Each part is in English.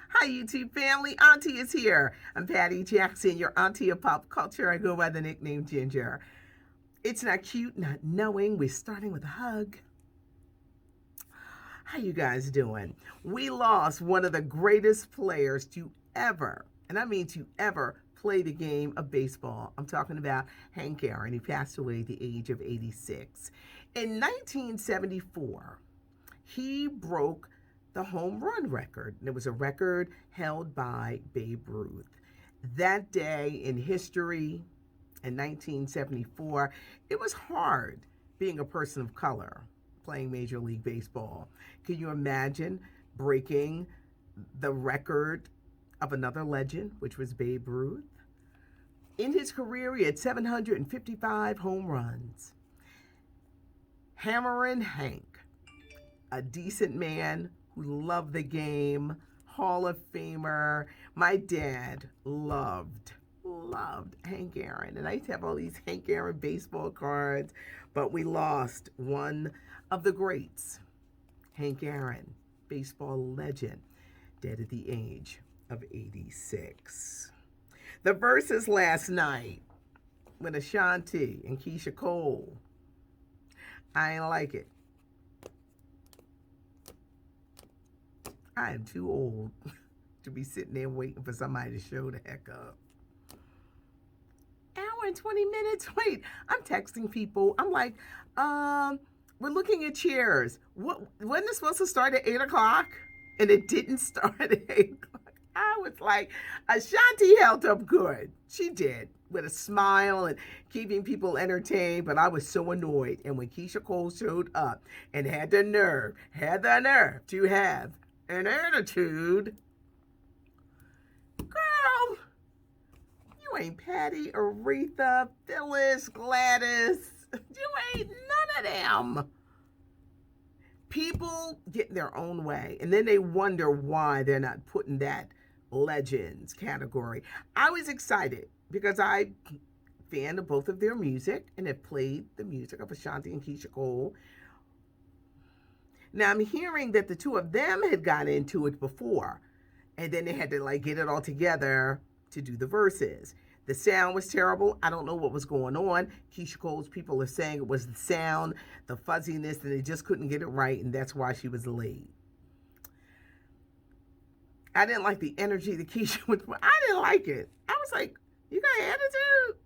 Hi, YouTube family. Auntie is here. I'm Patty Jackson, your auntie of pop culture. I go by the nickname Ginger. It's not cute not knowing. We're starting with a hug. How you guys doing? We lost one of the greatest players to ever, and I mean to ever, play the game of baseball. I'm talking about Hank Aaron. He passed away at the age of 86. In 1974, he broke the home run record. It was a record held by Babe Ruth. That day in history, in 1974, it was hard being a person of color playing Major League Baseball. Can you imagine breaking the record of another legend, which was Babe Ruth? In his career, he had 755 home runs. Hammerin' Hank, a decent man who loved the game, Hall of Famer. My dad loved Hank Aaron. And I used to have all these Hank Aaron baseball cards, but we lost one of the greats, Hank Aaron, baseball legend, dead at the age of 86. The verses last night with Ashanti and Keisha Cole, I ain't like it. I am too old to be sitting there waiting for somebody to show the heck up. Hour and 20 minutes. Wait, I'm texting people. I'm like, we're looking at chairs. Wasn't it supposed to start at 8 o'clock? And it didn't start at 8 o'clock. I was like, Ashanti held up good. She did, with a smile and keeping people entertained, but I was so annoyed. And when Keisha Cole showed up and had the nerve to have an attitude, girl, you ain't Patty, Aretha, Phyllis, Gladys. You ain't none of them. People get in their own way, and then they wonder why they're not put in that legends category. I was excited because I fan of both of their music and have played the music of Ashanti and Keisha Cole. Now I'm hearing that the two of them had gotten into it before, and then they had to like get it all together to do the verses. The sound was terrible. I don't know what was going on. Keisha Cole's people are saying it was the sound, the fuzziness, and they just couldn't get it right, and that's why she was late. I didn't like the energy that Keisha was. I didn't like it. I was like, you got attitude?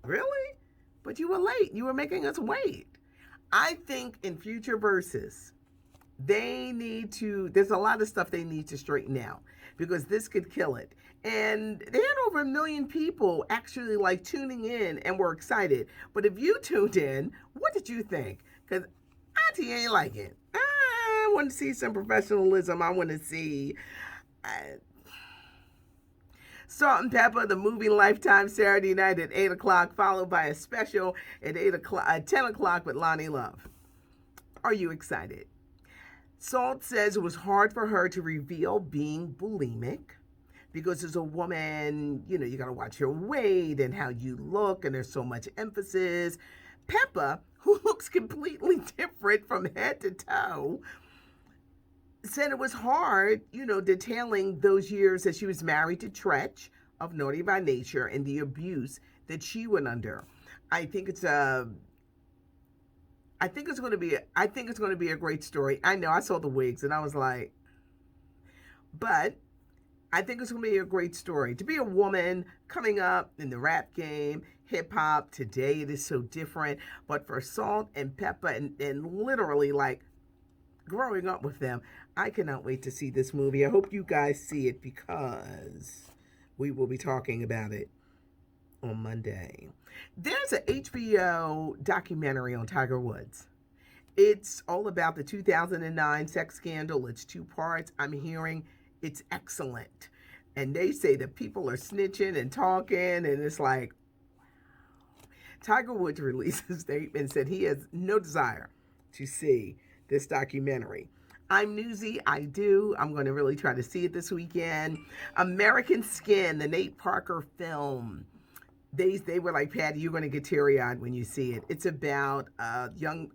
Really? But you were late. You were making us wait. I think in future verses, there's a lot of stuff they need to straighten out because this could kill it. And they had over 1 million people actually like tuning in and were excited. But if you tuned in, what did you think? Because Auntie ain't like it. I want to see some professionalism. I want to see Salt and Pepper, the movie Lifetime, Saturday night at 8 o'clock, followed by a special at 10 o'clock with Lonnie Love. Are you excited? Salt says it was hard for her to reveal being bulimic because as a woman, you got to watch your weight and how you look, and there's so much emphasis. Peppa, who looks completely different from head to toe, said it was hard, detailing those years that she was married to Tretch of Naughty by Nature and the abuse that she went under. I think it's going to be a great story. I know I saw the wigs and I was like, but I think it's going to be a great story. To be a woman coming up in the rap game, hip hop, today it is so different. But for Salt and Pepper and literally like growing up with them, I cannot wait to see this movie. I hope you guys see it because we will be talking about it on Monday. There's an HBO documentary on Tiger Woods. It's all about the 2009 sex scandal. It's 2 parts. I'm hearing it's excellent. And they say that people are snitching and talking, and it's like, Tiger Woods released a statement and said he has no desire to see this documentary. I'm newsy. I do. I'm going to really try to see it this weekend. American Skin, the Nate Parker film. They were like, Patty, you're going to get teary-eyed when you see it. It's about a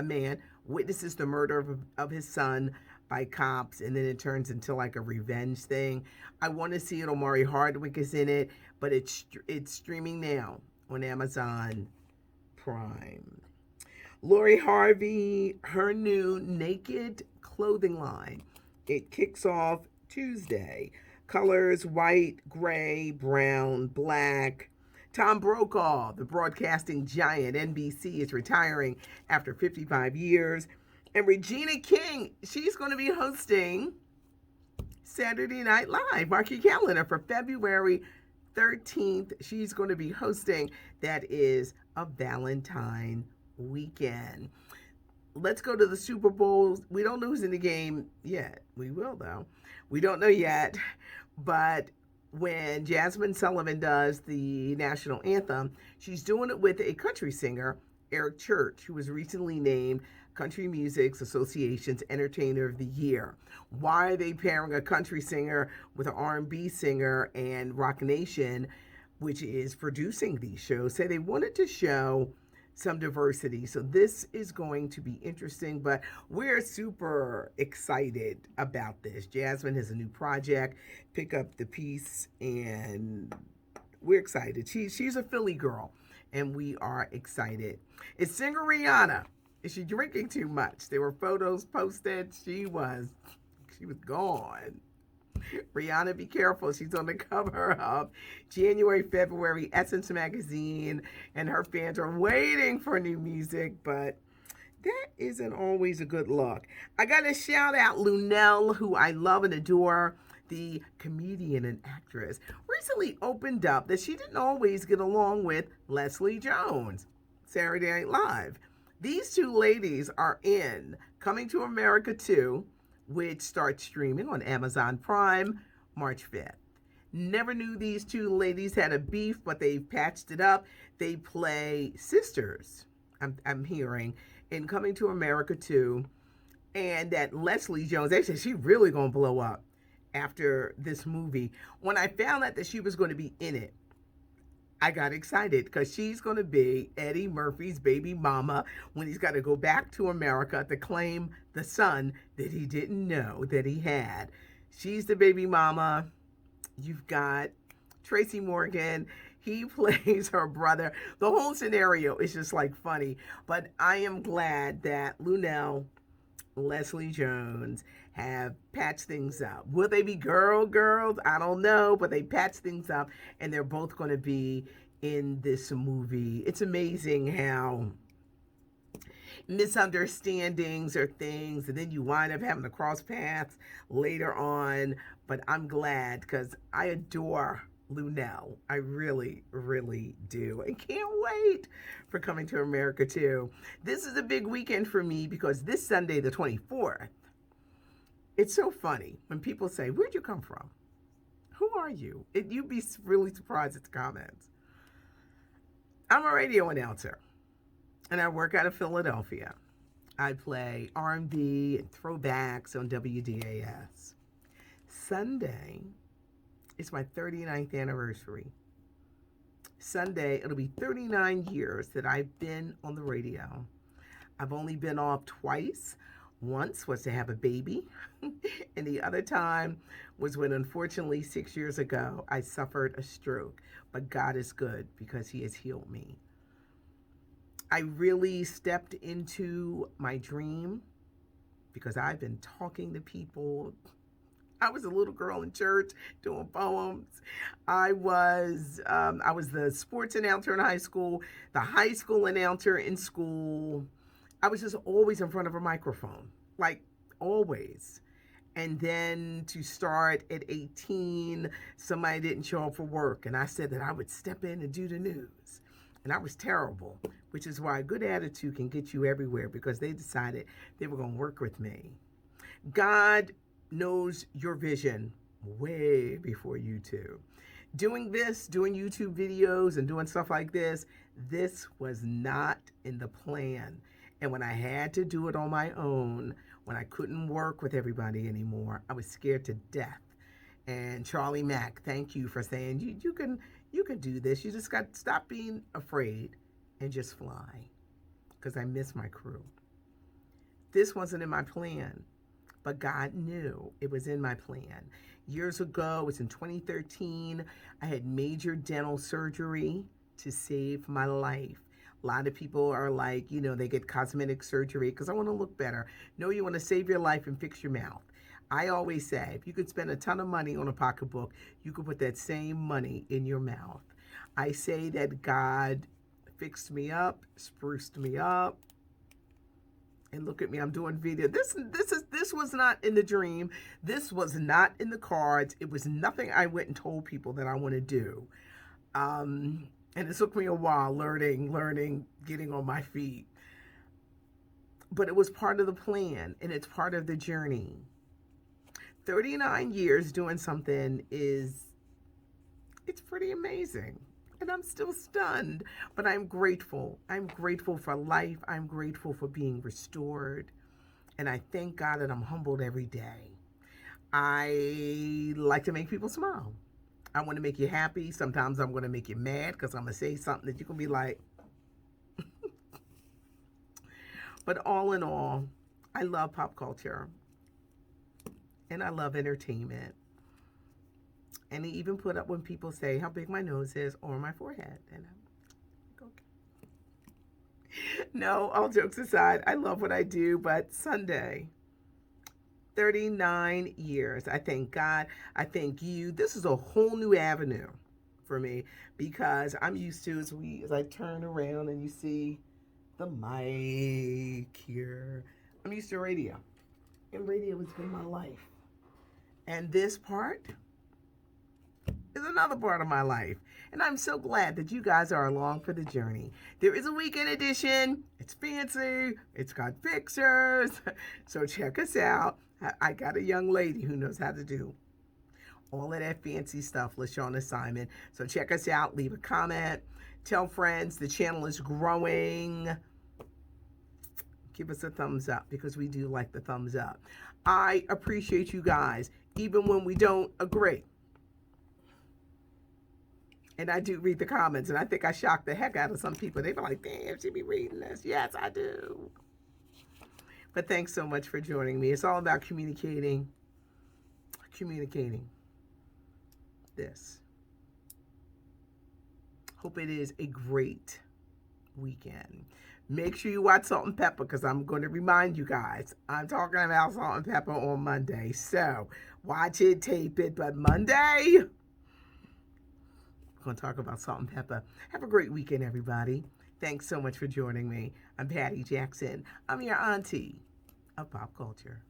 man witnesses the murder of his son by cops, and then it turns into like a revenge thing. I want to see it. Omari Hardwick is in it, but it's streaming now on Amazon Prime. Lori Harvey, her new naked clothing line. It kicks off Tuesday. Colors white, gray, brown, black. Tom Brokaw, the broadcasting giant NBC, is retiring after 55 years. And Regina King, she's going to be hosting Saturday Night Live. Mark your calendar for February 13th. She's going to be hosting. That is a Valentine weekend. Let's go to the Super Bowl. We don't know who's in the game yet. We will, though. We don't know yet. But when Jasmine Sullivan does the national anthem, she's doing it with a country singer, Eric Church, who was recently named Country Music Association's Entertainer of the Year. Why are they pairing a country singer with an R&B singer? And Rock Nation, which is producing these shows, say they wanted to show some diversity. So this is going to be interesting, but we're super excited about this. Jasmine has a new project, Pick Up the Piece, and we're excited. She's a Philly girl, and we are excited. It's singer Rihanna. Is she drinking too much? There were photos posted. She was gone. Rihanna, be careful. She's on the cover of January, February Essence magazine, and her fans are waiting for new music, but that isn't always a good look. I got to shout out Lunel, who I love and adore, the comedian and actress, recently opened up that she didn't always get along with Leslie Jones, Saturday Night Live. These two ladies are in Coming to America 2, which starts streaming on Amazon Prime March 5th. Never knew these two ladies had a beef, but they've patched it up. They play sisters, I'm hearing, in Coming to America 2. And that Leslie Jones, they said she really gonna blow up after this movie. When I found out that she was going to be in it, I got excited because she's going to be Eddie Murphy's baby mama when he's got to go back to America to claim the son that he didn't know that he had. She's the baby mama. You've got Tracy Morgan. He plays her brother. The whole scenario is just like funny. But I am glad that Lunel, Leslie Jones have patched things up. Will they be girls? I don't know, but they patched things up, and they're both going to be in this movie. It's amazing how misunderstandings or things, and then you wind up having to cross paths later on. But I'm glad because I adore Lunel. I really, really do. And can't wait for Coming to America 2. This is a big weekend for me because this Sunday, the 24th, it's so funny when people say, "Where'd you come from? Who are you?" You'd be really surprised at the comments. I'm a radio announcer, and I work out of Philadelphia. I play R&B and throwbacks on WDAS. Sunday is my 39th anniversary. Sunday, it'll be 39 years that I've been on the radio. I've only been off twice. Once was to have a baby, and the other time was when, unfortunately, 6 years ago, I suffered a stroke. But God is good because He has healed me. I really stepped into my dream because I've been talking to people. I was a little girl in church doing poems. I was the sports announcer in high school, the high school announcer in school. I was just always in front of a microphone, like always. And then to start at 18, somebody didn't show up for work, and I said that I would step in and do the news. And I was terrible, which is why a good attitude can get you everywhere, because they decided they were going to work with me. God knows your vision way before you do. Doing YouTube videos and doing stuff like this was not in the plan. And when I had to do it on my own, when I couldn't work with everybody anymore, I was scared to death. And Charlie Mack, thank you for saying you can do this. You just got to stop being afraid and just fly. Because I miss my crew. This wasn't in my plan but God knew it was in my plan. Years ago, it was in 2013, I had major dental surgery to save my life. A lot of people are like, they get cosmetic surgery because I want to look better. No, you want to save your life and fix your mouth. I always say, if you could spend a ton of money on a pocketbook, you could put that same money in your mouth. I say that God fixed me up, spruced me up, and look at me, I'm doing video. This was not in the dream. This was not in the cards. It was nothing I went and told people that I want to do. And it took me a while learning, getting on my feet. But it was part of the plan, and it's part of the journey. 39 years doing something it's pretty amazing. And I'm still stunned, but I'm grateful. I'm grateful for life. I'm grateful for being restored. And I thank God that I'm humbled every day. I like to make people smile. I want to make you happy. Sometimes I'm going to make you mad because I'm going to say something that you're going to be like. But all in all, I love pop culture. And I love entertainment. And he even put up when people say how big my nose is or my forehead. And I'm like, okay. No, all jokes aside, I love what I do. But Sunday, 39 years. I thank God. I thank you. This is a whole new avenue for me because I'm used to, as I turn around and you see the mic here, I'm used to radio. And radio has been my life. And this part is another part of my life. And I'm so glad that you guys are along for the journey. There is a weekend edition. It's fancy. It's got pictures. So check us out. I got a young lady who knows how to do all of that fancy stuff. LaShawn Simon. So check us out. Leave a comment. Tell friends the channel is growing. Give us a thumbs up because we do like the thumbs up. I appreciate you guys, even when we don't agree. And I do read the comments, and I think I shocked the heck out of some people. They be like, damn, she be reading this. Yes, I do. But thanks so much for joining me. It's all about communicating this. Hope it is a great weekend. Make sure you watch Salt and Pepper because I'm going to remind you guys. I'm talking about Salt and Pepper on Monday. So watch it, tape it. But Monday, we're going to talk about Salt and Pepper. Have a great weekend, everybody. Thanks so much for joining me. I'm Patty Jackson. I'm your auntie of pop culture.